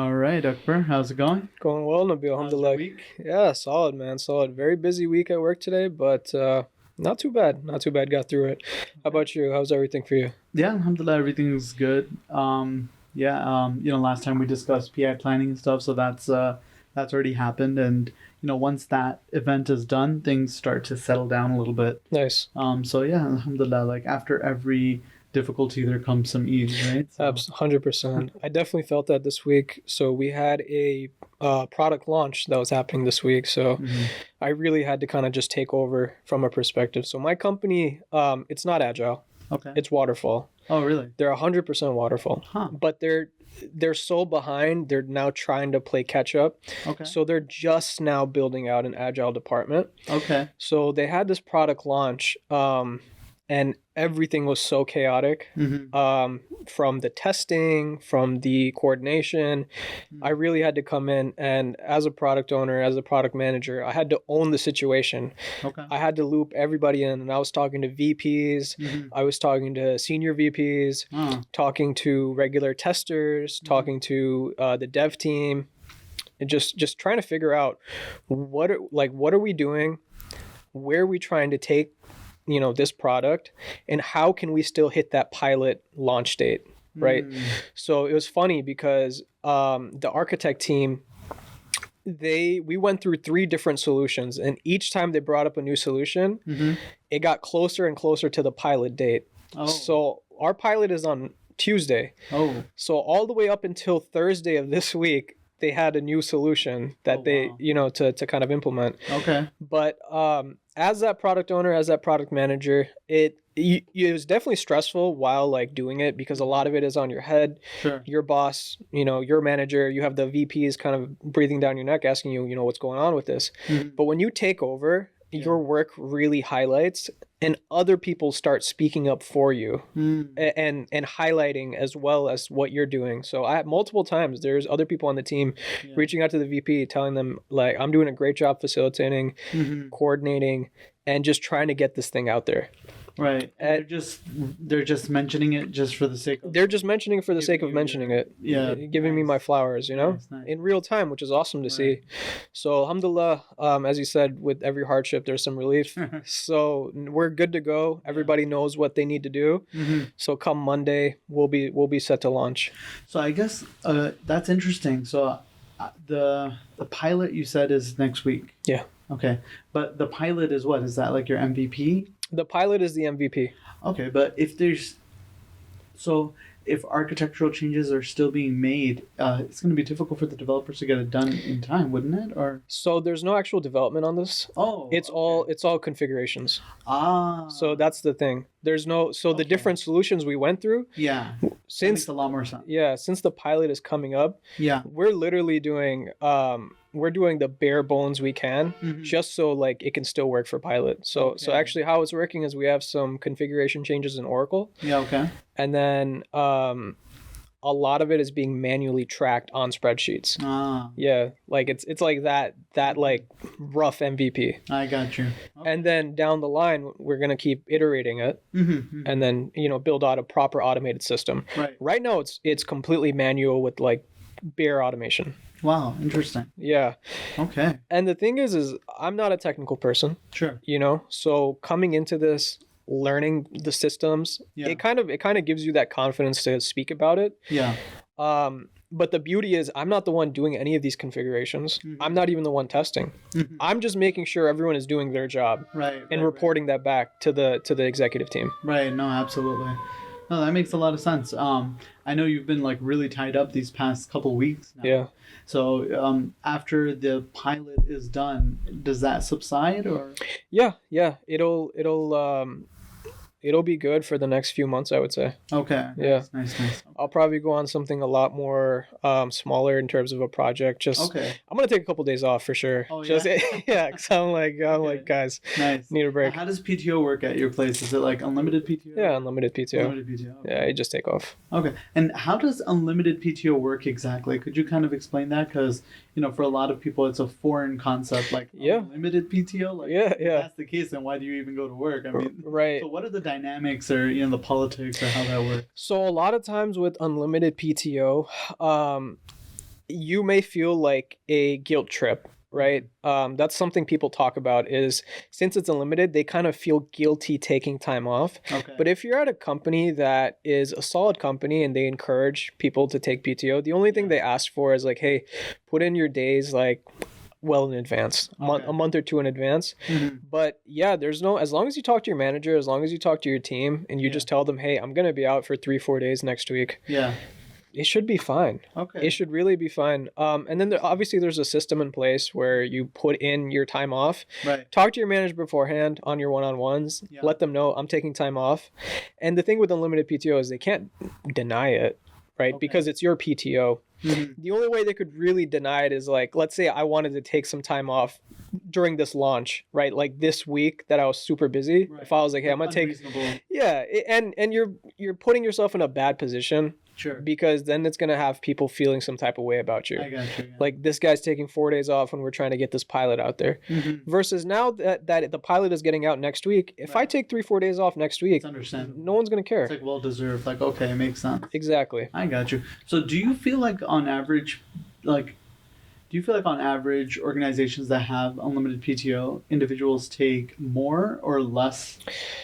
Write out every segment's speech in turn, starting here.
All right, Akbar, how's it going? Going well, Nabil. How's your Alhamdulillah. week? Yeah, solid, man. Solid. Very busy week at work today, but not too bad. Not too bad. Got through it. How Okay. about you? How's everything for you? Yeah, alhamdulillah, everything's good. Last time we discussed PI planning and stuff, so that's already happened, and once that event is done, things start to settle down a little bit. Nice. So yeah, alhamdulillah, like after every difficulty, there comes some ease, right? So, 100%. I definitely felt that this week. So we had a product launch that was happening this week. So mhm. I really had to kind of just take over from a perspective. So my company, it's not agile. Okay. It's waterfall. Oh, really? They're 100% waterfall. Huh. But they're so behind. They're now trying to play catch up. Okay. So they're just now building out an agile department. Okay. So they had this product launch, and everything was so chaotic. Mm-hmm. From the testing, from the coordination. I really had to come in, and as a product owner, as a product manager, I had to own the situation. Okay. I had to loop everybody in, and I was talking to VPs, Mm-hmm. I was talking to senior VPs, Oh. talking to regular testers, talking to the dev team, and just trying to figure out what are we doing, where are we trying to take this product, and how can we still hit that pilot launch date, right? So it was funny because the architect team, we went through 3 different solutions, and each time they brought up a new solution, Mm-hmm. it got closer and closer to the pilot date. Oh. So our pilot is on Tuesday. Oh. So all the way up until Thursday of this week, they had a new solution that wow. to kind of implement. Okay. But as that product owner, as that product manager, it was definitely stressful while like doing it, because a lot of it is on your head. Sure. Your boss, your manager, you have the VPs kind of breathing down your neck, asking you, what's going on with this. Mhm. But when you take over, your work really highlights, and other people start speaking up for you, and highlighting as well as what you're doing. So I multiple times there's other people on the team Yeah. reaching out to the VP, telling them like, I'm doing a great job facilitating, Mhm. coordinating, and just trying to get this thing out there. Right. And they're just mentioning it just for the sake of They're just mentioning it for the sake of giving you mentioning your- it. yeah, Giving me nice. my flowers, Nice. in real time, which is awesome to see. Right. So alhamdulillah, as you said, with every hardship, there's some relief. So we're good to go. Everybody knows what they need to do. Mhm. So come Monday, we'll be set to launch. So I guess that's interesting. So the pilot you said is next week. Yeah. Okay. But the pilot is what? Is that like your MVP? The pilot is the MVP. Okay, but if architectural changes are still being made, it's going to be difficult for the developers to get it done in time, wouldn't it? Or So there's no actual development on this. It's all configurations. So that's the thing. There's no the Okay. different solutions we went through yeah, that since makes a lot more sense. since the pilot is coming up, Yeah. we're literally doing the bare bones we can, Mhm. just so like it can still work for pilot. So Okay. actually how it's working is we have some configuration changes in Oracle, Yeah. Okay. and then a lot of it is being manually tracked on spreadsheets. Yeah, like it's like that like rough MVP. I got you. And then down the line we're going to keep iterating it, Mm-hmm. and then build out a proper automated system. Right. Right now it's completely manual with like bare automation. Wow. Interesting. Yeah. Okay. And the thing is I'm not a technical person, Sure. so coming into this, learning the systems, Yeah. it kind of gives you that confidence to speak about it. Yeah. But the beauty is I'm not the one doing any of these configurations. Mhm. I'm not even the one testing. Mhm. I'm just making sure everyone is doing their job Right. and right, reporting that back to the executive team. Right. No, absolutely. No, that makes a lot of sense. I know you've been like really tied up these past couple weeks now. Yeah. So after the pilot is done, does that subside or? Yeah. It'll be good for the next few months, I would say. Okay. Yeah. Nice. I'll probably go on something a lot more smaller in terms of a project. Just Okay. I'm gonna take a couple days off for sure. Oh, Just yeah? yeah, because I'm Okay. like guys, Nice. need a break. How does PTO work at your place? Is it like unlimited PTO? Yeah, unlimited PTO. Unlimited PTO. Yeah, you just take off. Okay. And how does unlimited PTO work exactly? Could you kind of explain that? Because, for a lot of people, it's a foreign concept, like Yeah. unlimited PTO. Like, Yeah, if yeah. that's the case, then why do you even go to work? I mean, Right. so what are the dynamics or, the politics or how that works? So a lot of times with unlimited PTO, you may feel like a guilt trip, right? That's something people talk about is since it's unlimited, they kind of feel guilty taking time off. Okay. But if you're at a company that is a solid company and they encourage people to take PTO, the only thing they ask for is like, hey, put in your days like well in advance, a month or two in advance. But yeah, there's no, as long as you talk to your manager, as long as you talk to your team and you just tell them, hey, I'm going to be out for 3-4 days next week. Yeah. It should be fine. Okay. It should really be fine. And then obviously there's a system in place where you put in your time off. Right. Talk to your manager beforehand on your one-on-ones. Yeah. Let them know I'm taking time off. And the thing with unlimited PTO is they can't deny it, right? Because it's your PTO. The only way they could really deny it is like, let's say I wanted to take some time off during this launch, right? Like this week that I was super busy. Right. If I was like, hey, I'm gonna take, and you're putting yourself in a bad position. Sure. Because then it's going to have people feeling some type of way about you. I got you. Yeah. Like this guy's taking 4 days off when we're trying to get this pilot out there. Versus now that the pilot is getting out next week, if I take 3-4 days off next week, it's understandable. No one's going to care. It's like well deserved. Like, okay, it makes sense. Exactly. I got you. So do you feel like on average, organizations that have unlimited PTO, individuals take more or less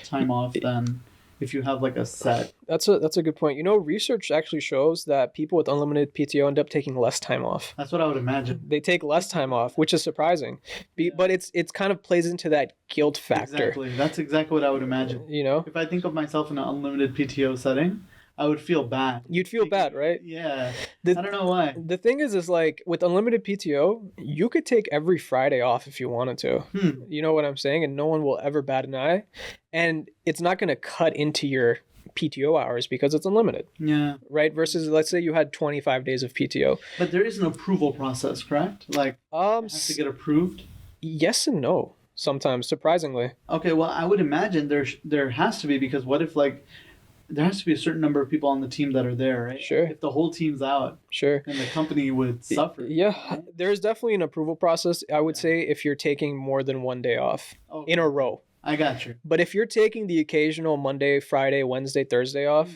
time off than if you have like a set? That's a good point. You know, research actually shows that people with unlimited PTO end up taking less time off. That's what I would imagine. They take less time off, which is surprising. But it's kind of plays into that guilt factor. Exactly. That's exactly what I would imagine. You know? If I think of myself in an unlimited PTO setting, I would feel bad. You'd feel bad, right? Yeah. I don't know why. The thing is like with unlimited PTO, you could take every Friday off if you wanted to. You know what I'm saying? And no one will ever bat an eye. And it's not going to cut into your PTO hours because it's unlimited. Yeah. Right? Versus, let's say you had 25 days of PTO. But there is an approval process, correct? Like, it has to get approved? Yes and no. Sometimes, surprisingly. Okay, well, I would imagine there has to be, because what if like there has to be a certain number of people on the team that are there, right? Sure. If the whole team's out, sure, then the company would suffer. Yeah, there's definitely an approval process. I would say if you're taking more than 1 day off in a row. I got you. But if you're taking the occasional Monday, Friday, Wednesday, Thursday off,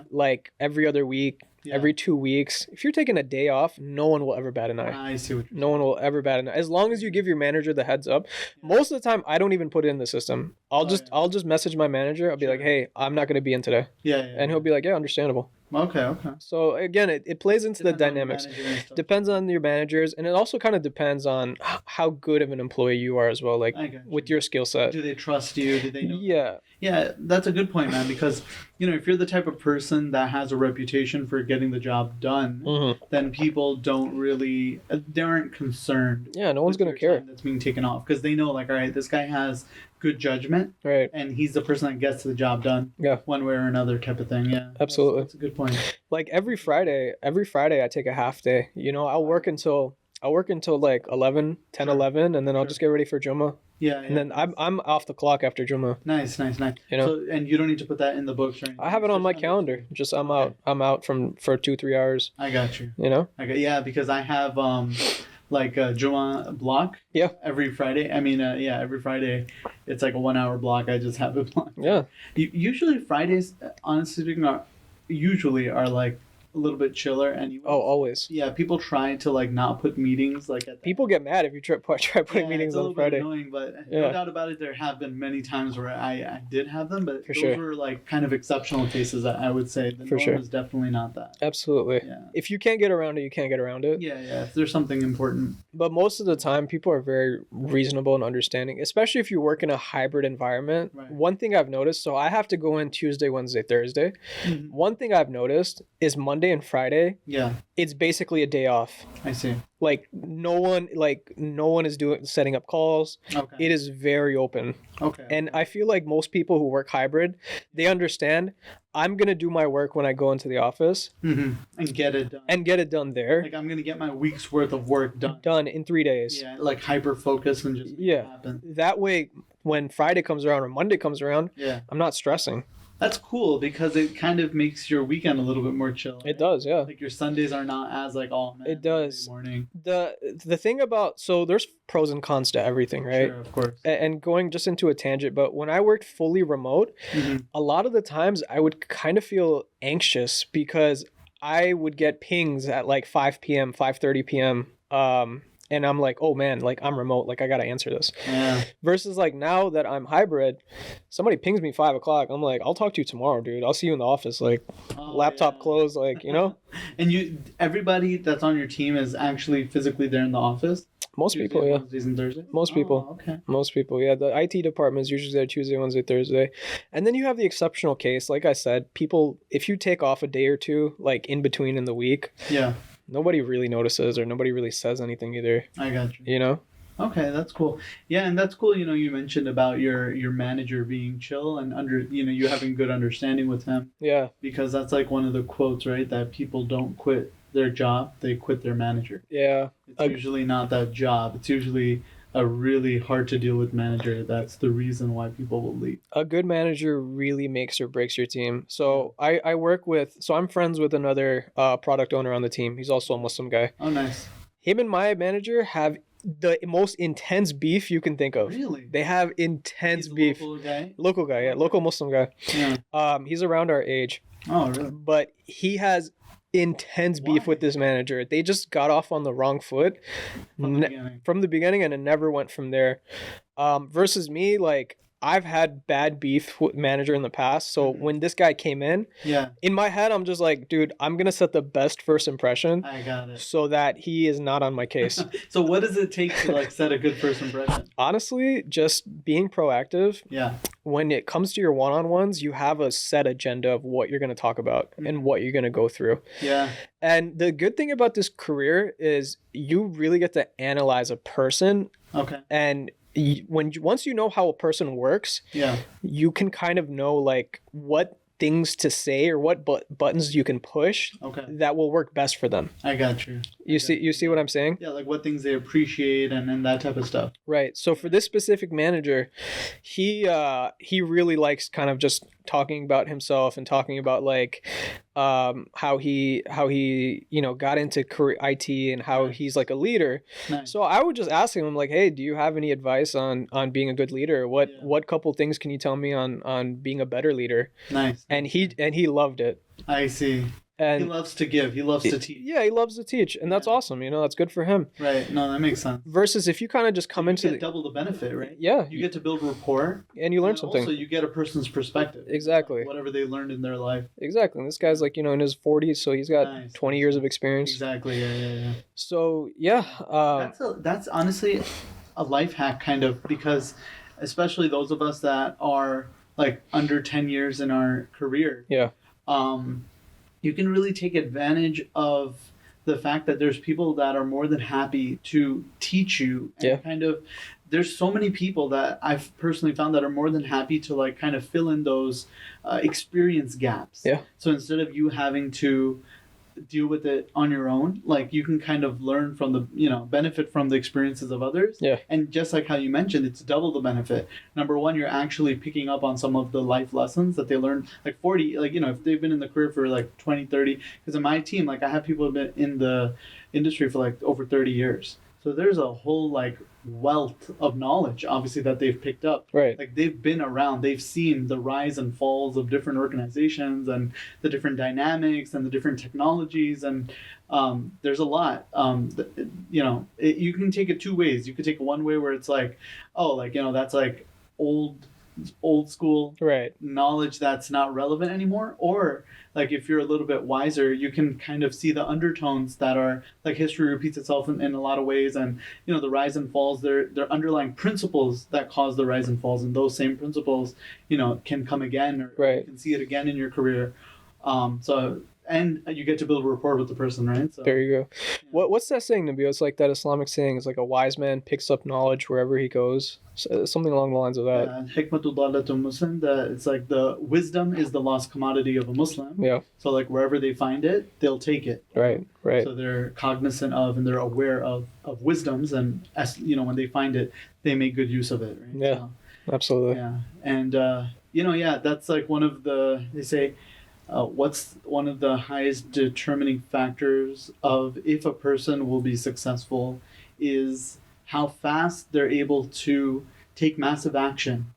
like every other week, every 2 weeks, if you're taking a day off, no one will ever bat an eye. I see what you're saying. No one will ever bat an eye. As long as you give your manager the heads up. Most of the time, I don't even put it in the system. I'll just message my manager. I'll be like, hey, I'm not going to be in today. And he'll be like, yeah, understandable. Okay. So again, it plays into the dynamics. Depends on your managers, and it also kind of depends on how good of an employee you are as well, like with your skill set. Do they trust you? Do they know? Yeah, that's a good point, man, because if you're the type of person that has a reputation for getting the job done, then people they aren't concerned. Yeah, no one's going to care. That's being taken off because they know, like, all right, this guy has good judgment, right? And he's the person that gets the job done, one way or another, type of thing. Yeah, absolutely. That's a good point. Like every Friday I take a half day. I'll work until like 11, 10, 11, and then I'll just get ready for Jummah. Yeah, and then I'm off the clock after Jummah. Nice. So, and you don't need to put that in the books or anything. I have it on my calendar. Just I'm out for 2-3 hours. I got you. Because I have like a Jummah block. Yeah. Every Friday. Every Friday, it's like a 1 hour block. I just have it blocked. Yeah. Usually Fridays, honestly speaking, are like a little bit chiller anyway. Oh, always. Yeah, people try to like not put meetings like at people get mad if you try putting meetings on Friday. It's a little bit annoying, but no doubt about it, there have been many times where I did have them, but those were like kind of exceptional cases. I would say the norm is definitely not that. Absolutely. Yeah. If you can't get around it, you can't get around it. Yeah. If there's something important. But most of the time, people are very reasonable and understanding, especially if you work in a hybrid environment. Right. One thing I've noticed, so I have to go in Tuesday, Wednesday, Thursday. One thing I've noticed is Monday and Friday. Yeah. It's basically a day off. I see. Like no one is setting up calls. Okay. It is very open. Okay. And I feel like most people who work hybrid, they understand I'm going to do my work when I go into the office. And get it done. There. Like I'm going to get my week's worth of work done. Done in 3 days. Yeah. Like hyper focus and just make it happen. That way, when Friday comes around or Monday comes around, I'm not stressing. That's cool because it kind of makes your weekend a little bit more chill. Right? It does, yeah. Like your Sundays are not as like, oh man. It does. Morning. The thing about, so there's pros and cons to everything, right? Sure, of course. And going just into a tangent, but when I worked fully remote, a lot of the times I would kind of feel anxious because I would get pings at like 5 p.m., 5:30 p.m. And I'm like, oh man, like I'm remote, like I gotta answer this. Yeah. Versus like now that I'm hybrid, somebody pings me 5 o'clock. I'm like, I'll talk to you tomorrow, dude. I'll see you in the office. Like, laptop closed, like, you know. And everybody that's on your team is actually physically there in the office. Most Tuesday, people, yeah. Wednesdays and Thursdays? Most people. Okay. Most people, yeah. The IT department is usually there Tuesday, Wednesday, Thursday. And then you have the exceptional case. Like I said, people, if you take off a day or two, like in between in the week, yeah, nobody really notices or nobody really says anything either. I got you. You know? Okay, that's cool. Yeah, and that's cool. You mentioned about your manager being chill and you having good understanding with him. Yeah. Because that's like one of the quotes, right? That people don't quit their job, they quit their manager. Yeah. It's usually not that job. It's usually a really hard to deal with manager. That's the reason why people will leave. A good manager really makes or breaks your team. So I'm friends with another product owner on the team. He's also a Muslim guy. Oh, nice. Him and my manager have the most intense beef you can think of. Really? They have intense beef. Local guy? Local guy, yeah. Local Muslim guy. Yeah. He's around our age. Oh, really? But he has intense beef with this manager. They just got off on the wrong foot from the beginning and it never went from there. Versus me, like I've had bad beef with manager in the past. So when this guy came in, in my head, I'm just like, dude, I'm going to set the best first impression. I got it. So that he is not on my case. So what does it take to like set a good first impression? Honestly, just being proactive. Yeah. When it comes to your one-on-ones, you have a set agenda of what you're going to talk about and what you're going to go through. Yeah. And the good thing about this career is you really get to analyze a person. Okay. And once you know how a person works, you can kind of know like what things to say or what buttons you can push that will work best for them. I got you. You see what I'm saying? Yeah, like what things they appreciate and that type of stuff. Right. So for this specific manager, he really likes kind of just talking about himself and talking about like how he got into career IT and how he's like a leader. Nice. So I would just ask him, I'm like, hey, do you have any advice on being a good leader? What couple things can you tell me on being a better leader? Nice. And he loved it. I see. And he loves to give. He loves to teach. Yeah, he loves to teach, and that's awesome. That's good for him. Right. No, that makes sense. Versus if you kind of just come into get double the benefit, right? Yeah. You get to build rapport, and you learn something. Also, you get a person's perspective. Exactly. Whatever they learned in their life. Exactly. And this guy's like in his 40s, so he's got 20 years of experience. Exactly. Yeah. So yeah. That's honestly a life hack, kind of, because especially those of us that are like under 10 years in our career. Yeah. You can really take advantage of the fact that there's people that are more than happy to teach you. And kind of, there's so many people that I've personally found that are more than happy to like kind of fill in those experience gaps. Yeah. So instead of you having to deal with it on your own, like you can kind of learn from the benefit from the experiences of others. And just like how you mentioned, it's double the benefit. Number one, you're actually picking up on some of the life lessons that they learned, like 40, like if they've been in the career for like 20, 30, because in my team, like I have people who've been in the industry for like over 30 years. So there's a whole like wealth of knowledge, obviously, that they've picked up. Right. Like they've been around, they've seen the rise and falls of different organizations and the different dynamics and the different technologies. And there's a lot. You can take it two ways. You could take it one way where it's like, that's like old school knowledge that's not relevant anymore, or like if you're a little bit wiser, you can kind of see the undertones that are like history repeats itself in a lot of ways, and the rise and falls, they're underlying principles that cause the rise and falls, and those same principles can come again, or you can see it again in your career. And you get to build a rapport with the person, right? So, there you go. Yeah. What's that saying, Nabil? It's like that Islamic saying. It's like a wise man picks up knowledge wherever he goes. Something along the lines of that. Hikmatu dalatul Muslim. It's like the wisdom is the lost commodity of a Muslim. Yeah. So like wherever they find it, they'll take it. Right. So they're cognizant of and they're aware of wisdoms, and as when they find it, they make good use of it. Right? Yeah. So, absolutely. Yeah. And that's like one of they say. What's one of the highest determining factors of if a person will be successful is how fast they're able to take massive action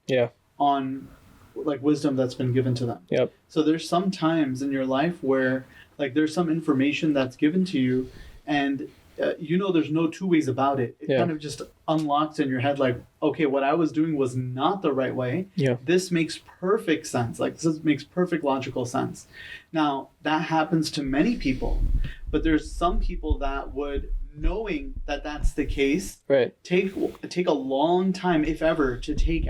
on like wisdom that's been given to them. Yep. So there's some times in your life where Like there's some information that's given to you, and there's no two ways about it. It kind of just unlocks in your head, like, okay, what I was doing was not the right way. This makes perfect sense. Like makes perfect logical sense. Now that happens to many people, but there's some people that would, knowing that that's the case, take a long time, if ever, to take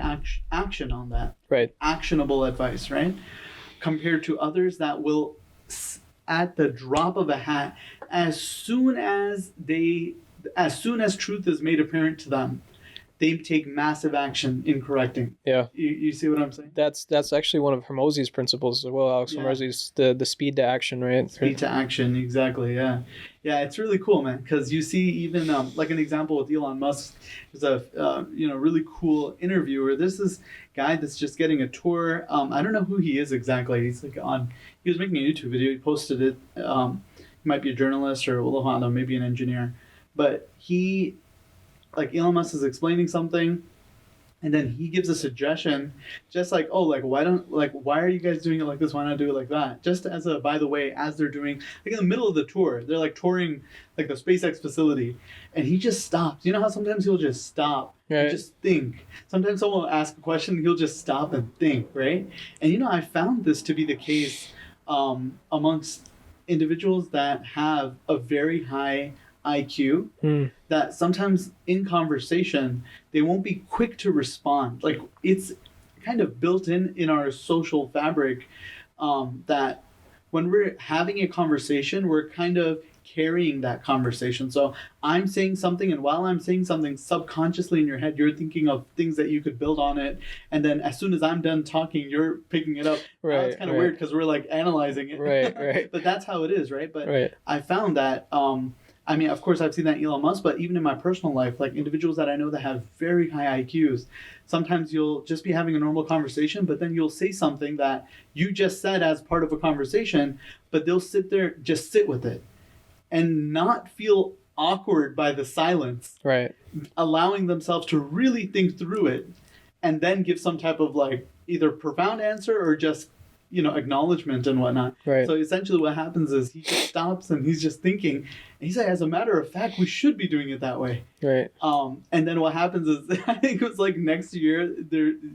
action on that. Actionable advice, right? Compared to others that will, at the drop of a hat, as soon as truth is made apparent to them, they take massive action in correcting. You see what I'm saying? That's actually one of Hormozy's principles as well. Alex Hormozy's the speed to action, right? Speed to action, exactly. Yeah, it's really cool, man. Because you see, even like an example with Elon Musk is a really cool interviewer. This is guy that's just getting a tour. I don't know who he is exactly. He's like he was making a YouTube video. He posted it. He might be a journalist or maybe an engineer, but Elon Musk is explaining something, and then he gives a suggestion, just like, why are you guys doing it like this? Why not do it like that? Just as a, by the way, as they're doing, like in the middle of the tour, they're like touring like the SpaceX facility, and he just stops. You know how sometimes he'll just stop and just think. Sometimes someone will ask a question, and he'll just stop and think, right? And I found this to be the case amongst individuals that have a very high IQ, that sometimes in conversation they won't be quick to respond. Like it's kind of built in our social fabric, that when we're having a conversation, we're kind of carrying that conversation. So I'm saying something, and while I'm saying something, subconsciously in your head you're thinking of things that you could build on it, and then as soon as I'm done talking, you're picking it up. It's kind of weird because we're like analyzing it. But that's how it is, right? But I found that of course, I've seen that in Elon Musk, but even in my personal life, like individuals that I know that have very high IQs, sometimes you'll just be having a normal conversation, but then you'll say something that you just said as part of a conversation, but they'll sit there, just sit with it and not feel awkward by the silence, allowing themselves to really think through it and then give some type of like either profound answer or just acknowledgement and whatnot. So essentially what happens is he just stops and he's just thinking, and he's like, as a matter of fact, we should be doing it that way. And then what happens is, I think it was like next year,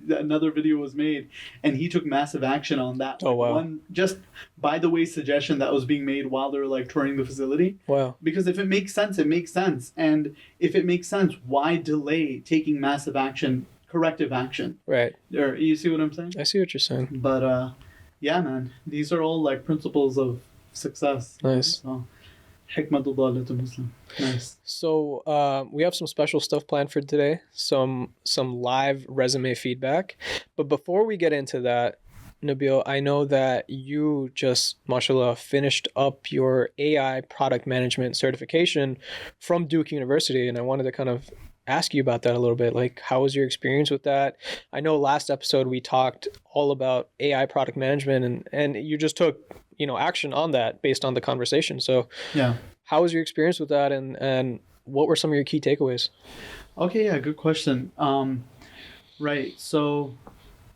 another video was made, and he took massive action on that. One just by the way suggestion that was being made while they were like touring the facility. Because if it makes sense, it makes sense. And if it makes sense, why delay taking massive action, corrective action? Or you see what I'm saying? I see what you're saying. But yeah, man, these are all like principles of success. Nice. So, hikmatul dalatul Muslim. Nice. So we have some special stuff planned for today, some live resume feedback. But before we get into that, Nabil, I know that you just, mashallah, finished up your AI product management certification from Duke University, and I wanted to kind of ask you about that a little bit. Like, how was your experience with that? I know last episode we talked all about AI product management, and you just took action on that based on the conversation. So how was your experience with that, and what were some of your key takeaways? Okay, yeah, good question. Right, so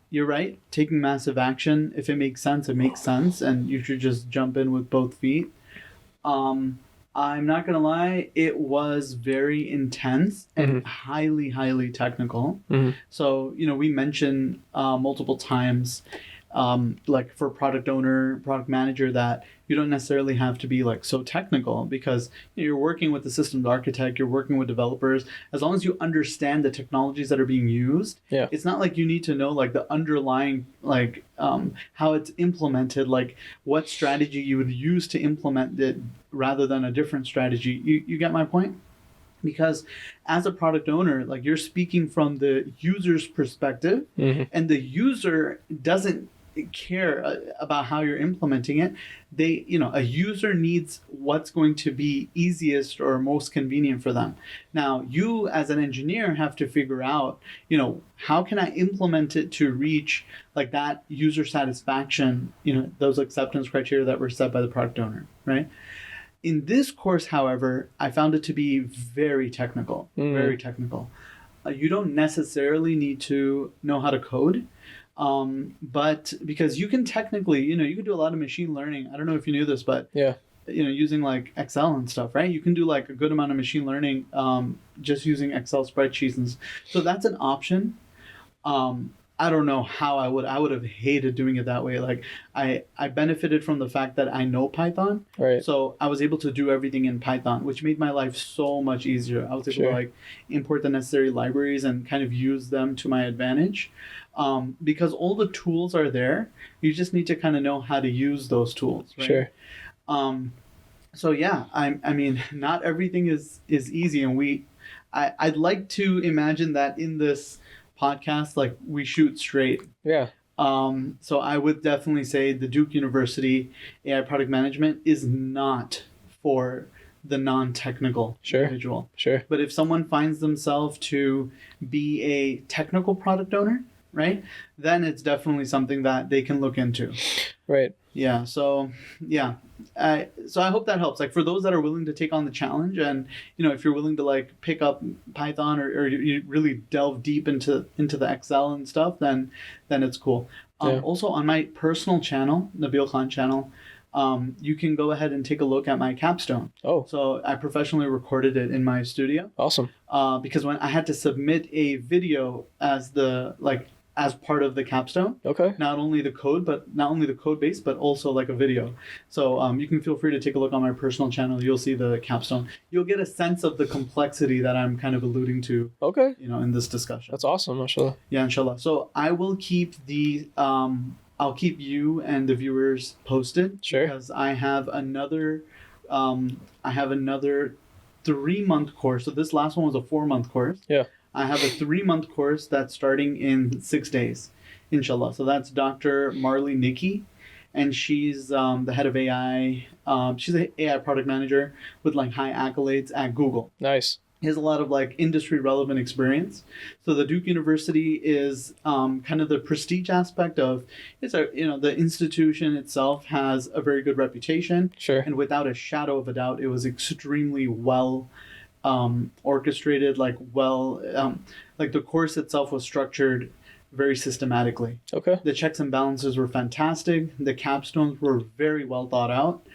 you're right. Taking massive action, if it makes sense, it makes sense, and you should just jump in with both feet. I'm not going to lie, it was very intense and highly, highly technical. So, we mentioned multiple times, like for product owner, product manager, that you don't necessarily have to be like so technical, because you're working with the systems architect, you're working with developers. As long as you understand the technologies that are being used, it's not like you need to know like the underlying, like how it's implemented, like what strategy you would use to implement it rather than a different strategy. You get my point? Because as a product owner, like you're speaking from the user's perspective, and the user doesn't care about how you're implementing it. A user needs what's going to be easiest or most convenient for them. Now, you as an engineer have to figure out, how can I implement it to reach like that user satisfaction, those acceptance criteria that were set by the product owner, right? In this course, however, I found it to be very technical, very technical. You don't necessarily need to know how to code. But because you can technically, you can do a lot of machine learning. I don't know if you knew this, but Yeah. using like Excel and stuff, right? You can do like a good amount of machine learning just using Excel spreadsheets, and so that's an option. I don't know how I would have hated doing it that way. Like I benefited from the fact that I know Python, Right. so I was able to do everything in Python, which made my life so much easier. I was able Sure. to like import the necessary libraries and kind of use them to my advantage, because all the tools are there. You just need to kind of know how to use those tools, right? Sure. So yeah, I mean, not everything is easy, and I'd like to imagine that in this podcast, like we shoot straight. Yeah. So I would definitely say the Duke University AI product management is not for the non-technical Sure. individual. Sure. But if someone finds themselves to be a technical product owner, right, then it's definitely something that they can look into. Right. Yeah. So yeah. So I hope that helps. Like for those that are willing to take on the challenge, and if you're willing to like pick up Python, or you really delve deep into the Excel and stuff, then it's cool. Yeah. Also on my personal channel, Nabil Khan channel, you can go ahead and take a look at my capstone. Oh, So I professionally recorded it in my studio, awesome. because when I had to submit a video as part of the capstone, Okay. not only the code base, but also like a video. So you can feel free to take a look on my personal channel. You'll see the capstone. You'll get a sense of the complexity that I'm kind of alluding to, Okay. in this discussion. That's awesome, mashallah. Yeah, inshallah. So I will keep I'll keep you and the viewers posted. Sure. Because I have another 3-month course. So this last one was a 4-month course. Yeah. I have a 3-month course that's starting in 6 days, inshallah. So that's Dr. Marley Nikki, and she's the head of AI. She's an AI product manager with like high accolades at Google. Nice. He has a lot of like industry relevant experience. So the Duke University is kind of the prestige aspect of the institution itself has a very good reputation. Sure. And without a shadow of a doubt, it was extremely well orchestrated, like the course itself was structured very systematically. Okay. The checks and balances were fantastic. The capstones were very well thought out,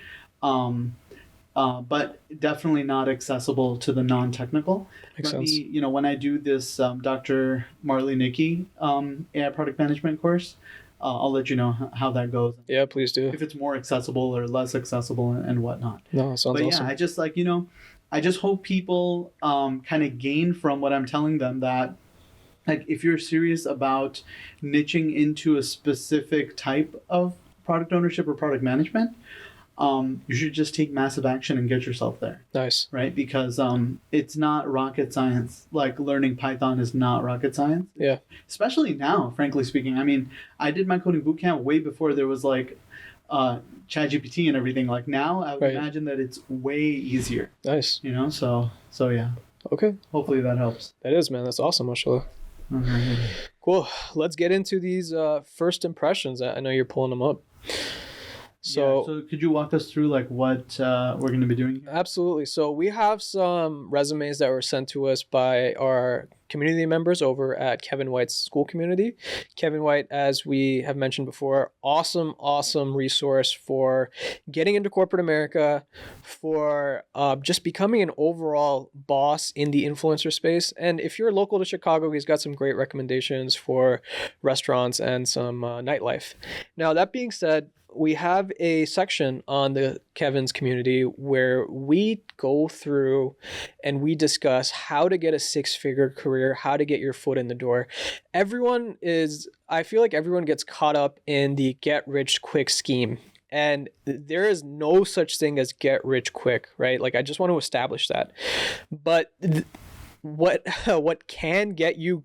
but definitely not accessible to the non-technical. Makes sense. When I do this Dr. Marley Nikki AI product management course, I'll let you know how that goes. Yeah, please do. If it's more accessible or less accessible and whatnot. No, sounds But awesome. yeah, I just I just hope people kind of gain from what I'm telling them, that like if you're serious about niching into a specific type of product ownership or product management, you should just take massive action and get yourself there. Nice. Right? Because it's not rocket science. Like learning Python is not rocket science. Yeah. Especially now, frankly speaking. I mean, I did my coding bootcamp way before there was like ChatGPT and everything. Like now, I would Right. imagine that it's way easier. Nice. So yeah. Okay. Hopefully that helps. That is, man. That's awesome, mashallah. Mm-hmm. Cool. Let's get into these first impressions. I know you're pulling them up. So Could you walk us through like what we're going to be doing here? absolutely. So we have some resumes that were sent to us by our community members over at Kevin White's school community. Kevin White, as we have mentioned before, awesome resource for getting into corporate America, for just becoming an overall boss in the influencer space. And if you're local to Chicago, he's got some great recommendations for restaurants and some nightlife. Now, that being said, we have a section on the Kevin's community where we go through and we discuss how to get a 6-figure career, how to get your foot in the door. I feel like everyone gets caught up in the get rich quick scheme. And there is no such thing as get rich quick, right? Like, I just want to establish that. But what can get you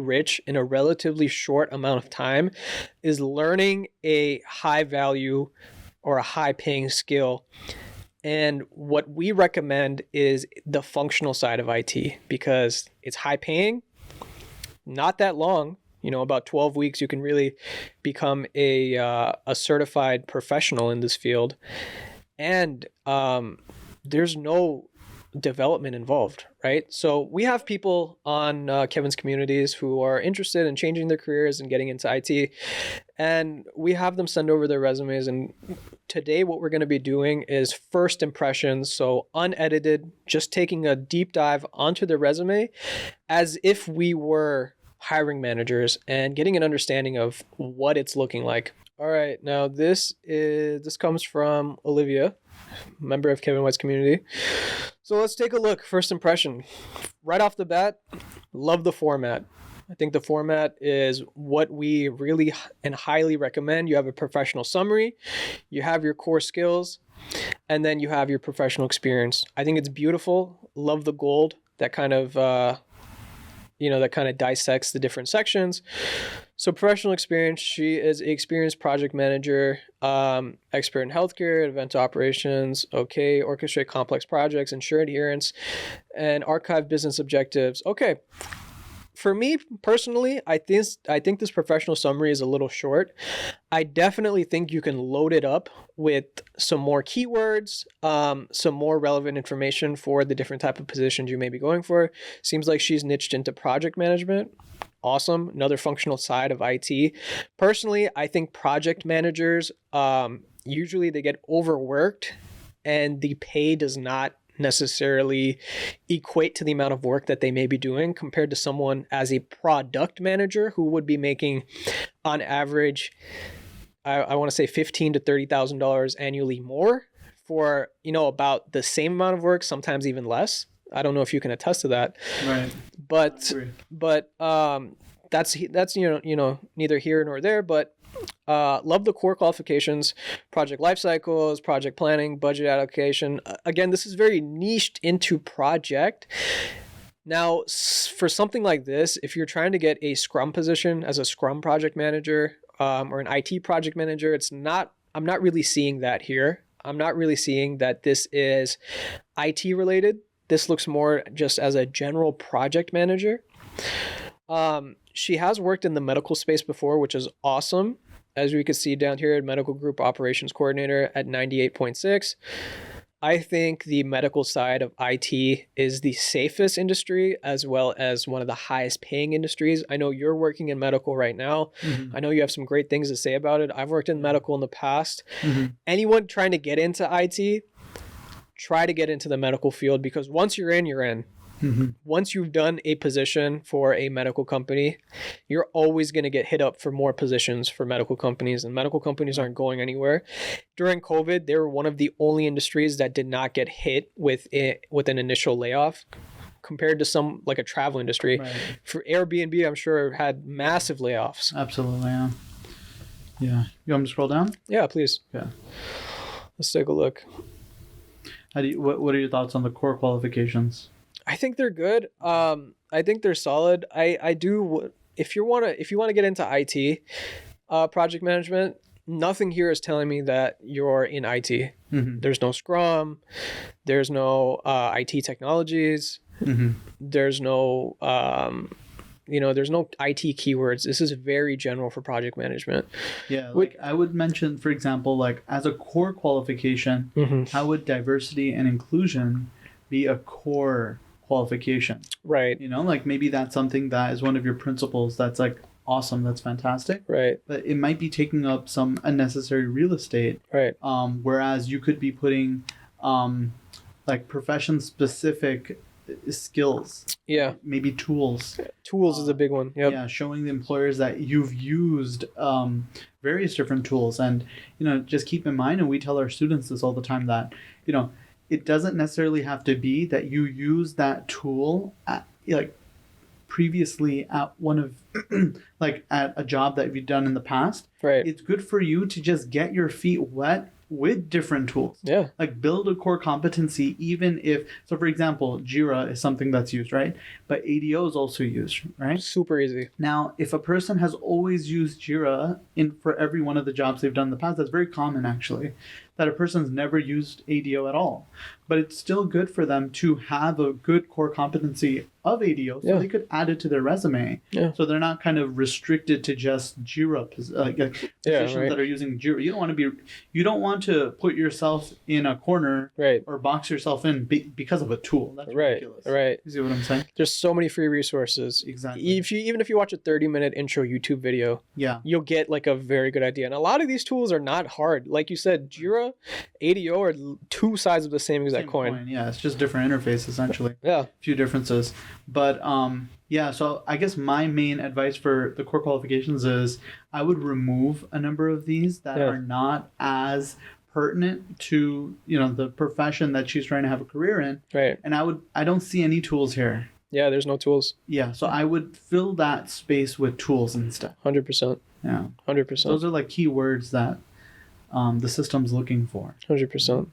rich in a relatively short amount of time is learning a high value or a high paying skill. And what we recommend is the functional side of IT, because it's high paying, not that long, about 12 weeks, you can really become a certified professional in this field. And there's no development involved, right? So we have people on Kevin's communities who are interested in changing their careers and getting into IT, and we have them send over their resumes. And today what we're going to be doing is first impressions, so unedited, just taking a deep dive onto the resume as if we were hiring managers and getting an understanding of what it's looking like. All right, now this comes from Olivia, member of Kevin White's community. So let's take a look. First impression. Right off the bat, love the format. I think the format is what we really and highly recommend. You have a professional summary, you have your core skills, and then you have your professional experience. I think it's beautiful. Love the gold that kind of dissects the different sections. So professional experience, she is an experienced project manager, expert in healthcare, event operations, orchestrate complex projects, ensure adherence, and archive business objectives. Okay. For me personally, I think this professional summary is a little short. I definitely think you can load it up with some more keywords, some more relevant information for the different type of positions you may be going for. Seems like she's niched into project management. Awesome. Another functional side of IT. Personally, I think project managers, usually they get overworked and the pay does not necessarily equate to the amount of work that they may be doing compared to someone as a product manager who would be making on average, I want to say $15,000 to $30,000 annually more for, about the same amount of work, sometimes even less. I don't know if you can attest to that. Right. But that's neither here nor there, but love the core qualifications, project life cycles, project planning, budget allocation. Again, this is very niched into project. Now, for something like this, if you're trying to get a Scrum position as a Scrum project manager or an IT project manager, I'm not really seeing that here. I'm not really seeing that this is IT related. This looks more just as a general project manager. She has worked in the medical space before, which is awesome. As we can see down here, medical group operations coordinator at 98.6. I think the medical side of IT is the safest industry as well as one of the highest paying industries. I know you're working in medical right now. Mm-hmm. I know you have some great things to say about it. I've worked in medical in the past. Mm-hmm. Anyone trying to get into IT, try to get into the medical field because once you're in, you're in. Mm-hmm. Once you've done a position for a medical company, you're always going to get hit up for more positions for medical companies, and medical companies aren't going anywhere. During COVID, they were one of the only industries that did not get hit with an initial layoff compared to some like a travel industry. Right. For Airbnb, I'm sure had massive layoffs. Absolutely, yeah. Yeah. You want me to scroll down? Yeah, please. Yeah. Let's take a look. What are your thoughts on the core qualifications? I think they're good. I think they're solid. I do. If you want to get into IT, project management, nothing here is telling me that you're in IT. Mm-hmm. There's no Scrum. There's no IT technologies. Mm-hmm. There's no there's no IT keywords. This is very general for project management. Yeah, I would mention, for example, like as a core qualification, mm-hmm. how would diversity and inclusion be a core qualification? Right. Like maybe that's something that is one of your principles that's like awesome, that's fantastic. Right. But it might be taking up some unnecessary real estate. Right. Whereas you could be putting like profession specific skills. Yeah. Maybe tools. Tools is a big one. Yep. Yeah, showing the employers that you've used various different tools. And, just keep in mind, and we tell our students this all the time, that, it doesn't necessarily have to be that you use that tool previously at one of at a job that you've done in the past. Right. It's good for you to just get your feet wet with different tools. Yeah. Like build a core competency, even if, so for example, Jira is something that's used, right? But ADO is also used, right? Super easy. Now, if a person has always used Jira for every one of the jobs they've done in the past, that's very common actually. that a person's never used ADO at all. But it's still good for them to have a good core competency of ADO so they could add it to their resume. Yeah. So they're not kind of restricted to just Jira positions that are using Jira. You don't want to put yourself in a corner or box yourself in because of a tool. That's ridiculous. Right. You see what I'm saying? There's so many free resources. Exactly. Even if you watch a 30-minute intro YouTube video, you'll get like a very good idea. And a lot of these tools are not hard. Like you said, Jira, ADO are two sides of the same exact coin. Yeah, it's just different interface essentially. Yeah. A few differences. But so I guess my main advice for the core qualifications is I would remove a number of these that are not as pertinent to, the profession that she's trying to have a career in. Right. And I don't see any tools here. Yeah, there's no tools. Yeah, so I would fill that space with tools instead. 100%. Yeah. 100%. Those are like keywords that the system's looking for. 100%.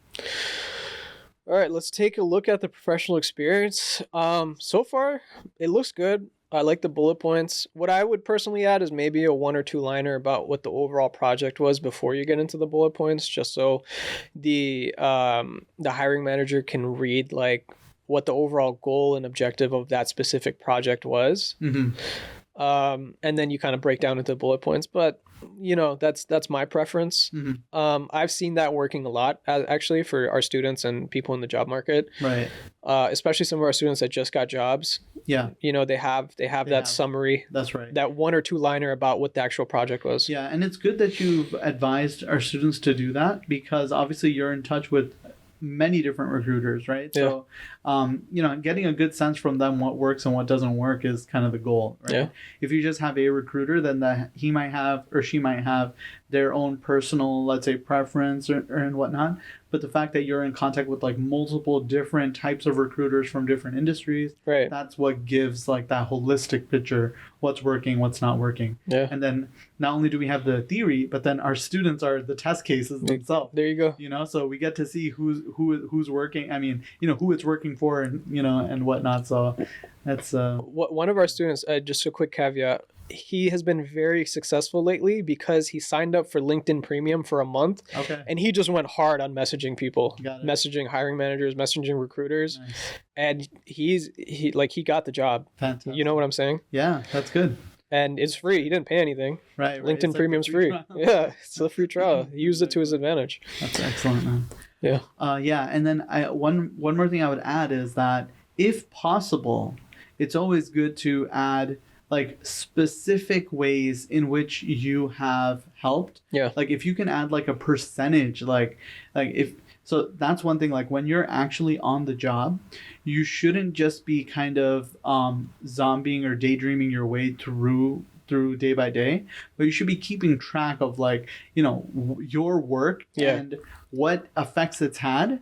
All right, let's take a look at the professional experience. So far, it looks good. I like the bullet points. What I would personally add is maybe a 1 or 2 liner about what the overall project was before you get into the bullet points, just so the hiring manager can read like what the overall goal and objective of that specific project was. Mm-hmm. And then you kind of break down into bullet points. But that's my preference. Mm-hmm. I've seen that working a lot actually for our students and people in the job market. Right. Especially some of our students that just got jobs. Yeah. They have that summary. That's right. That 1 or 2 liner about what the actual project was. Yeah, and it's good that you've advised our students to do that because obviously you're in touch with many different recruiters, right? Yeah. So, getting a good sense from them what works and what doesn't work is kind of the goal, right? Yeah. If you just have a recruiter, then he might have or she might have their own personal, let's say, preference or and whatnot. But the fact that you're in contact with like multiple different types of recruiters from different industries, right, that's what gives like that holistic picture, what's working, what's not working. Yeah. And then not only do we have the theory, but then our students are the test cases themselves. There you go. So we get to see who's working. I mean, who it's working for and, and whatnot. So that's one of our students, just a quick caveat, he has been very successful lately because he signed up for LinkedIn Premium for a month. Okay. And he just went hard on messaging people, messaging hiring managers, messaging recruiters. Nice. And he got the job. Fantastic. You know what I'm saying? Yeah, that's good. And it's free. He didn't pay anything. Right. LinkedIn it's Premium's like free. Yeah, it's a free trial. He used it to his advantage. That's excellent, man. Yeah. And then one more thing I would add is that if possible, it's always good to add like specific ways in which you have helped. Yeah. Like if you can add like a percentage, like if so, that's one thing. Like when you're actually on the job, you shouldn't just be kind of zombieing or daydreaming your way through day by day, but you should be keeping track of like your work and what effects it's had,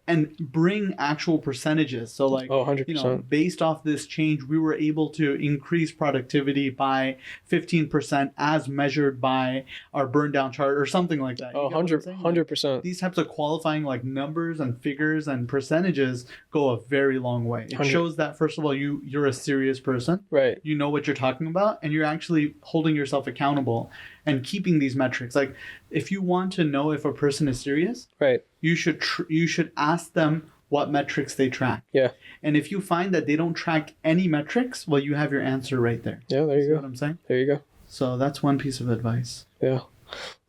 and bring actual percentages. So like 100%. Based off this change, we were able to increase productivity by 15% as measured by our burn down chart or something like that. 100%. These types of qualifying like numbers and figures and percentages go a very long way. It shows that first of all you're a serious person, right? You know what you're talking about, and you're actually holding yourself accountable and keeping these metrics. Like if you want to know if a person is serious, right, you should ask them what metrics they track. Yeah. And if you find that they don't track any metrics, well, you have your answer right there. Yeah, there you go. What I'm saying? There you go. So that's one piece of advice. Yeah.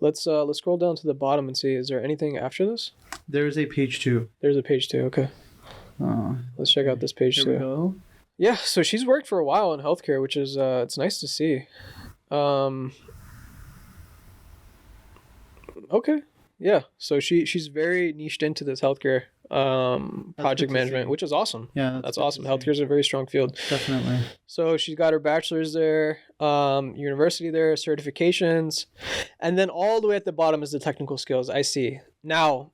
Let's scroll down to the bottom and see, is there anything after this? There's a page 2. There's a page 2. Okay. Let's check out this page 2. Here we go. Yeah, so she's worked for a while in healthcare, which is it's nice to see. Okay. Yeah. So she's very niched into this healthcare project management, which is awesome. Yeah, that's awesome. Healthcare is a very strong field. Definitely. So she's got her bachelor's there, university there, certifications, and then all the way at the bottom is the technical skills. I see. Now,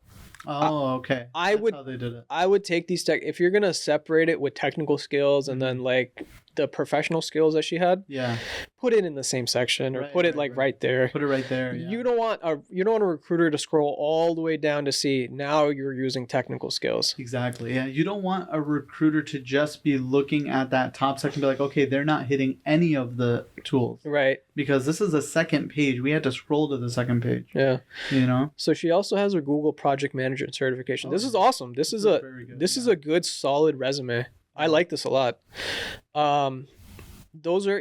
okay. That's how they did it. I would take these if you're gonna separate it with technical skills and then like the professional skills that she had. Yeah. put it in the same section or Right, put it right, like right. right there. Put it right there. Yeah. You don't want a recruiter to scroll all the way down to see now you're using technical skills. Exactly. Yeah. You don't want a recruiter to just be looking at that top section and be like, okay, they're not hitting any of the tools. Right. Because this is a second page. We had to scroll to the second page. Yeah. You know? So she also has her Google Project Manager certification. This is awesome. This is is a good solid resume. I like this a lot. Those are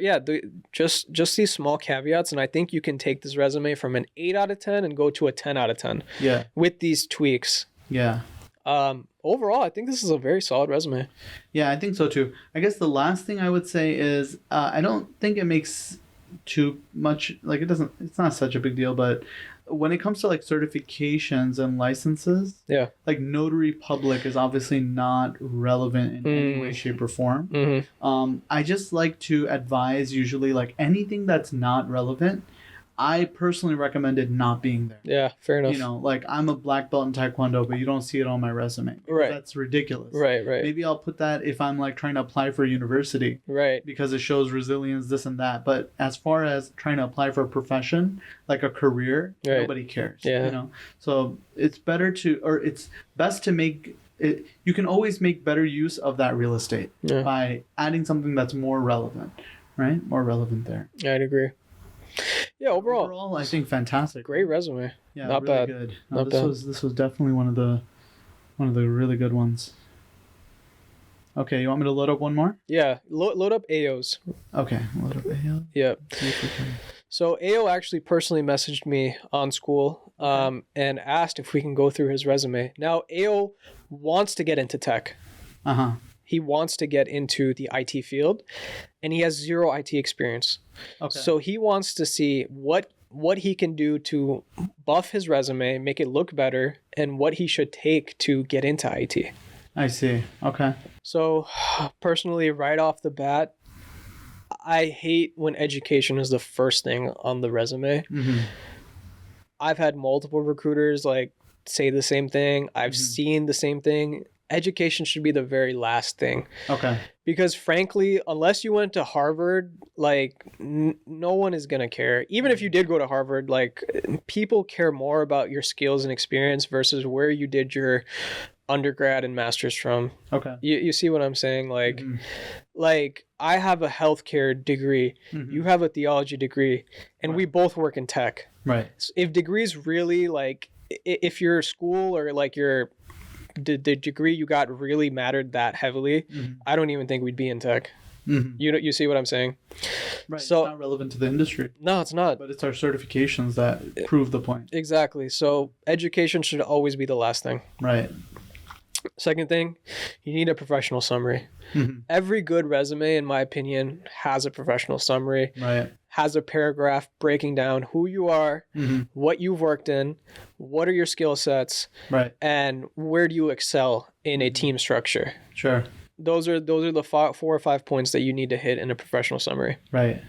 just these small caveats, and I think you can take this resume from an 8 out of 10 and go to a 10 out of 10. Yeah. With these tweaks. Yeah. Overall, I think this is a very solid resume. Yeah, I think so too. I guess the last thing I would say is I don't think it makes too much, like it's not such a big deal, but when it comes to like certifications and licenses, like notary public is obviously not relevant in any way, shape, or form. Mm-hmm. I just like to advise usually like anything that's not relevant, I personally recommend it not being there. Yeah, fair enough. You know, like I'm a black belt in Taekwondo, but you don't see it on my resume. Right. That's ridiculous. Right. Maybe I'll put that if I'm like trying to apply for a university. Right. Because it shows resilience, this and that. But as far as trying to apply for a profession, like a career, nobody cares. Yeah. You know? So it's best to make it, you can always make better use of that real estate by adding something that's more relevant, right? More relevant there. I'd agree. Yeah, overall, I think fantastic. Great resume. Yeah, not really bad. Good. Not this bad. was definitely one of the really good ones. Okay, you want me to load up one more? Yeah, load up AO's. Okay, load up AO. Yeah. So AO actually personally messaged me on school and asked if we can go through his resume. Now AO wants to get into tech. He wants to get into the IT field, and he has 0 IT experience. Okay. So he wants to see what he can do to buff his resume, make it look better, and what he should take to get into IT. I see. Okay. So personally, right off the bat, I hate when education is the first thing on the resume. Mm-hmm. I've had multiple recruiters like say the same thing. I've seen the same thing. Education should be the very last thing. Okay. Because frankly, unless you went to Harvard, like no one is going to care. Even if you did go to Harvard, like people care more about your skills and experience versus where you did your undergrad and master's from. Okay. You see what I'm saying? Like, like I have a healthcare degree, you have a theology degree, and we both work in tech. Right. So if degrees really like, if your school or like the degree you got really mattered that heavily, I don't even think we'd be in tech. You see what I'm saying? Right. So, it's not relevant to the industry. No, it's not. But it's our certifications that prove the point. Exactly. So education should always be the last thing. Right. Second thing, you need a professional summary. Every good resume, in my opinion, has a professional summary. Right. Has a paragraph breaking down who you are, what you've worked in, what are your skill sets, right, and where do you excel in a team structure. Sure. Those are the 4 or 5 points that you need to hit in a professional summary. Right.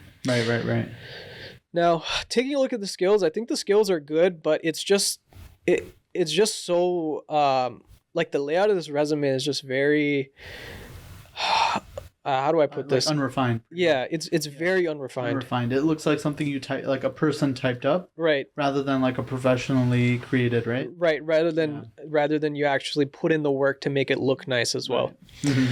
Now, taking a look at the skills, I think the skills are good, but it's just so like the layout of this resume is just very how do I put this? Unrefined. Yeah, it's very unrefined. Unrefined. It looks like something you type, like a person typed up, right? Rather than like a professionally created, right? Right. Rather than you actually put in the work to make it look nice as well. Right.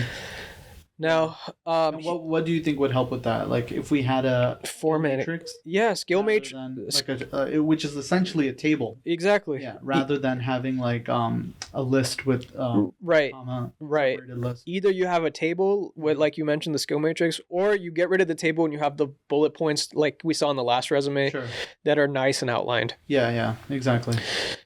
Now, what do you think would help with that? Like if we had a format matrix, skill matrix, like which is essentially a table. Exactly. Yeah. Rather than having like a list with right. List. Either you have a table with, like you mentioned, the skill matrix, or you get rid of the table and you have the bullet points like we saw in the last resume that are nice and outlined. Yeah. Exactly.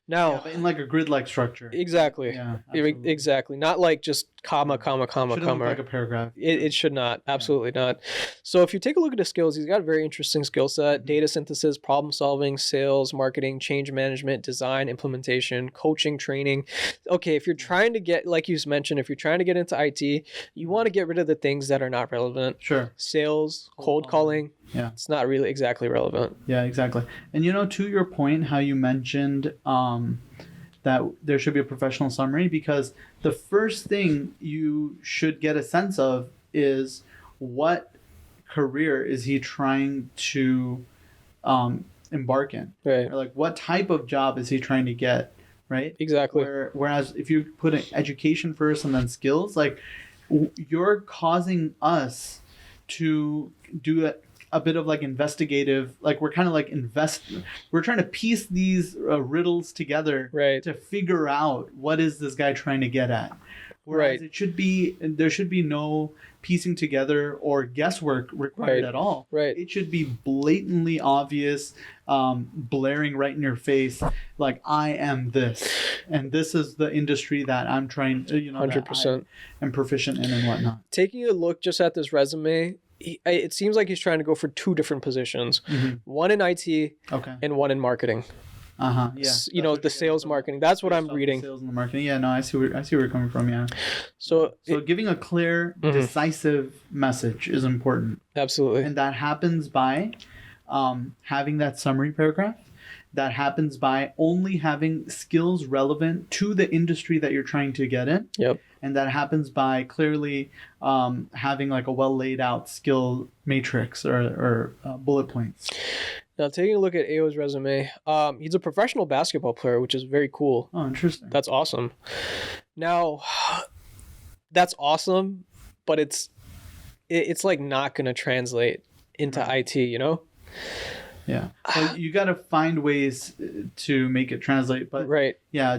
Now, but in like a grid-like structure. Exactly. Yeah. Exactly. Not like just comma. Shouldn't look like a paragraph. It should not. Absolutely not. So if you take a look at his skills, he's got a very interesting skill set: data synthesis, problem solving, sales, marketing, change management, design, implementation, coaching, training. Okay, if you're trying to get, like you mentioned, if you're trying to get into IT, you want to get rid of the things that are not relevant. Sure. Sales, cold calling. Yeah. It's not really exactly relevant. Yeah, exactly. And to your point, how you mentioned that there should be a professional summary, because the first thing you should get a sense of is what career is he trying to embark in? Right. Or like what type of job is he trying to get, right? Exactly. Whereas if you put in education first and then skills, like you're causing us to do a bit of like investigative, like we're kind of like we're trying to piece these riddles together Right. to figure out what is this guy trying to get at. Whereas Right. there should be no piecing together or guesswork required Right. at all. Right. It should be blatantly obvious, blaring right in your face, like I am this, and this is the industry that I'm trying, 100%. am proficient in and whatnot. Taking a look just at this resume, it seems like he's trying to go for two different positions, one in IT Okay. and one in marketing. Yeah. The sales marketing. That's what I'm reading. Sales and the marketing. Yeah, no, I see where you're coming from. Yeah. So Giving a clear, decisive message is important, absolutely. and that happens by having that summary paragraph. That happens by only having skills relevant to the industry that you're trying to get in. Yep. And that happens by clearly having like a well laid out skill matrix or bullet points. Now, taking a look at Ao's resume, he's a professional basketball player, which is very cool. Oh, interesting. That's awesome. Now, that's awesome, but it's like not going to translate into IT, Yeah. Well, you got to find ways to make it translate. But right. Yeah,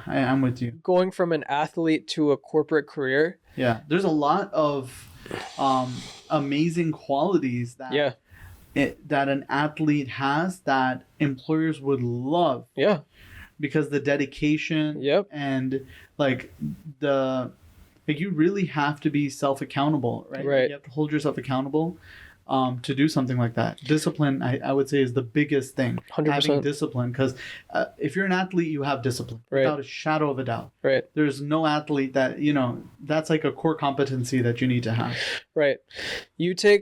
I'm with you. Going from an athlete to a corporate career. Yeah. There's a lot of amazing qualities that that an athlete has that employers would love. Yeah. Because the dedication and like you really have to be self-accountable, right? Right. You have to hold yourself accountable to do something like that. Discipline, I would say, is the biggest thing. 100%. Having discipline, because if you're an athlete, you have discipline without a shadow of a doubt. Right. There's no athlete that, that's like a core competency that you need to have. Right.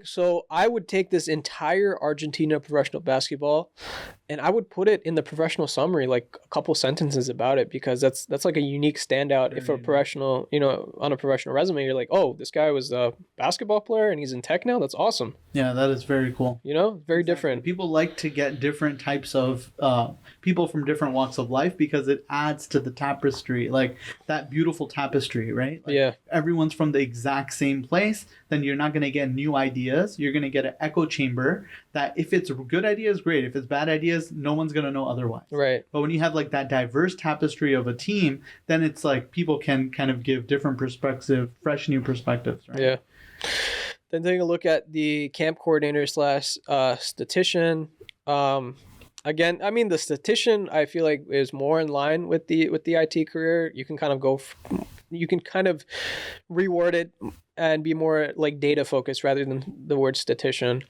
So I would take this entire Argentina professional basketball and I would put it in the professional summary, like a couple sentences about it, because that's like a unique standout. Very if a professional, on a professional resume, you're like, oh, this guy was a basketball player and he's in tech now. That's awesome. Yeah, that is very cool. Very different. People like to get different types of people from different walks of life because it adds to the tapestry, like that beautiful tapestry, right? Like everyone's from the exact same place, then you're not going to get new ideas. You're going to get an echo chamber that if it's good ideas, great. If it's bad ideas, no one's going to know otherwise. Right. But when you have like that diverse tapestry of a team, then it's like people can kind of give different perspective, fresh new perspectives, right? Yeah. Then taking a look at the camp coordinator / statistician. Again, I mean, the statistician, I feel like is more in line with the IT career. You can kind of you can kind of reword it and be more like data focused rather than the word statistician.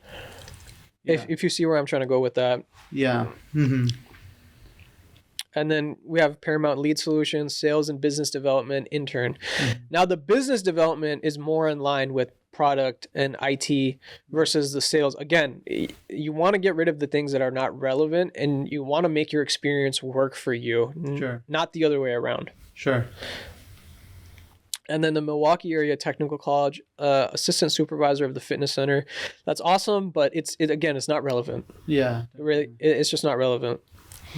Yeah. If you see where I'm trying to go with that. Yeah. Mm-hmm. And then we have Paramount Lead Solutions, Sales and Business Development Intern. Mm-hmm. Now, the business development is more in line with product and IT versus the sales. Again, you want to get rid of the things that are not relevant and you want to make your experience work for you. Sure. Not the other way around. Sure. And then the Milwaukee Area Technical College assistant supervisor of the fitness center. That's awesome, but it's not relevant. Yeah. Really, it's just not relevant.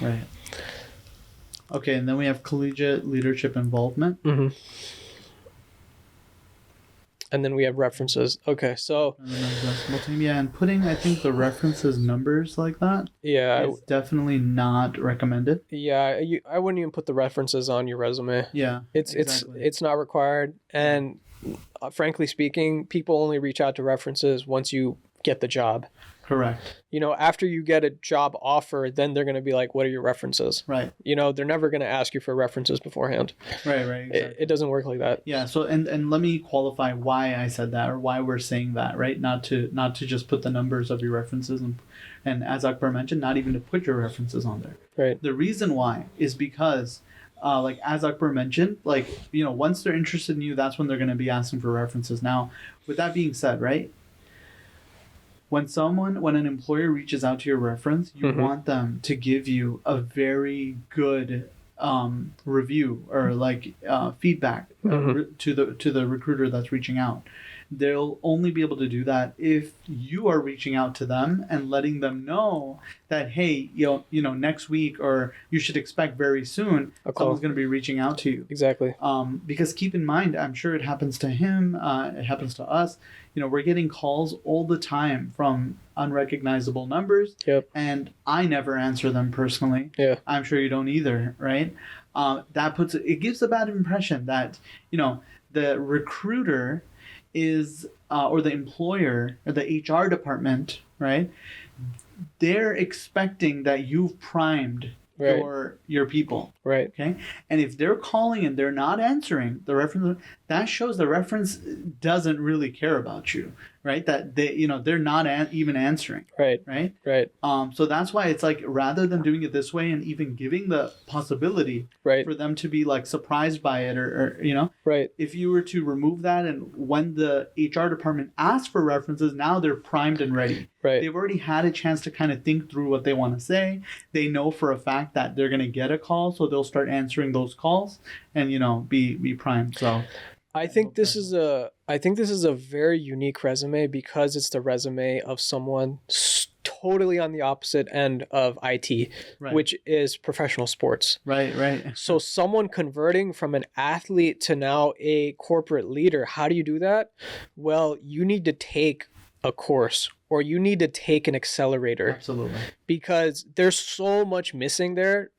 Right. Okay, and then we have collegiate leadership involvement. Mm-hmm. And then we have references. Okay, so and putting, I think, the references numbers like that. Yeah, is definitely not recommended. Yeah, I wouldn't even put the references on your resume. Yeah, it's not required, and frankly speaking, people only reach out to references once you get the job. Correct. After you get a job offer, then they're going to be like, what are your references? Right. They're never going to ask you for references beforehand. Right. Exactly. It doesn't work like that. Yeah. So, and let me qualify why I said that or why we're saying that, right? Not to just put the numbers of your references and as Akbar mentioned, not even to put your references on there. Right. The reason why is because like as Akbar mentioned, once they're interested in you, that's when they're going to be asking for references. Now, with that being said, right? When an employer reaches out to your reference, you want them to give you a very good review or like feedback to the recruiter that's reaching out. They'll only be able to do that if you are reaching out to them and letting them know that, hey, next week, or you should expect very soon, someone's going to be reaching out to you. Exactly. Because keep in mind, I'm sure it happens to him, it happens to us. We're getting calls all the time from unrecognizable numbers. Yep. And I never answer them personally. Yeah. I'm sure you don't either, right? It gives a bad impression that, the recruiter is, or the employer or the HR department, right? They're expecting that you've primed your people. Right. Okay. And if they're calling and they're not answering the reference, that shows the reference doesn't really care about you, right? That they're not even answering. Right. Right. Right. So that's why it's like, rather than doing it this way and even giving the possibility for them to be like surprised by it, or right. If you were to remove that, and when the HR department asks for references, now they're primed and ready. Right. They've already had a chance to kind of think through what they want to say. They know for a fact that they're going to get a call, so they'll start answering those calls and be primed. So I think this is a very unique resume, because it's the resume of someone totally on the opposite end of IT, which is professional sports. Right. So someone converting from an athlete to now a corporate leader, how do you do that? Well, you need to take a course, or you need to take an accelerator. Absolutely. Because there's so much missing there,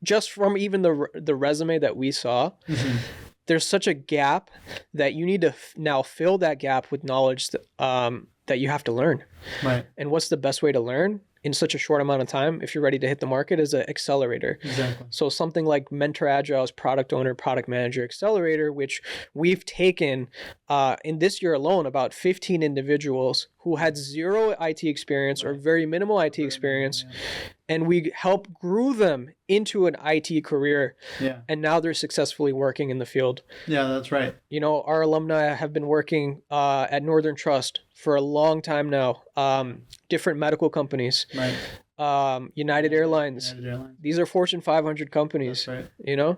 just from even the resume that we saw. Mm-hmm. There's such a gap that you need to now fill that gap with knowledge that you have to learn. Right. And what's the best way to learn in such a short amount of time, if you're ready to hit the market, is an accelerator. Exactly. So something like Mentor Agile's product owner, product manager accelerator, which we've taken in this year alone, about 15 individuals who had zero IT experience or very minimal IT experience. And we help grew them into an IT career. Yeah. And now they're successfully working in the field. Yeah, that's right. Our alumni have been working at Northern Trust for a long time now. Different medical companies. Right. United Airlines. These are Fortune 500 companies. That's right.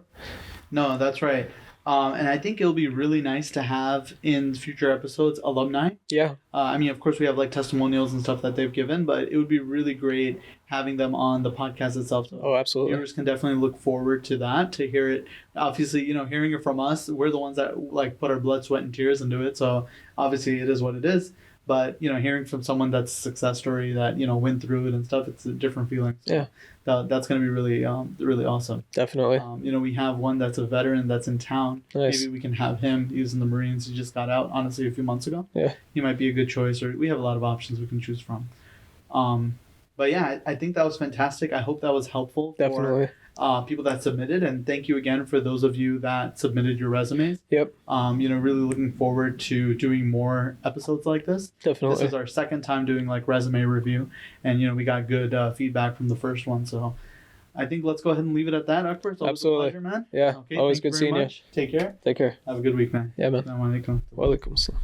No, that's right. And I think it'll be really nice to have in future episodes alumni. Yeah. Of course, we have like testimonials and stuff that they've given, but it would be really great having them on the podcast itself. So absolutely. Viewers can definitely look forward to that, to hear it. Obviously, hearing it from us, we're the ones that like put our blood, sweat, and tears into it. So obviously, it is what it is. But hearing from someone that's a success story that went through it and stuff, it's a different feeling. So that's going to be really really awesome. Definitely. We have one that's a veteran that's in town. Nice. Maybe we can have him. He was in the Marines. He just got out, honestly, a few months ago. Yeah. He might be a good choice, or we have a lot of options we can choose from. But yeah, I think that was fantastic. I hope that was helpful for people that submitted, and thank you again for those of you that submitted your resumes. Yep. Really looking forward to doing more episodes like this. Definitely. This is our second time doing like resume review, and we got good feedback from the first one. So I think let's go ahead and leave it at that, Akbar. It's always a pleasure, man. Yeah. Okay, always good seeing you. Take care. Take care. Have a good week, man. Yeah, man. Assalamu alaikum. Wa alaikum assalam.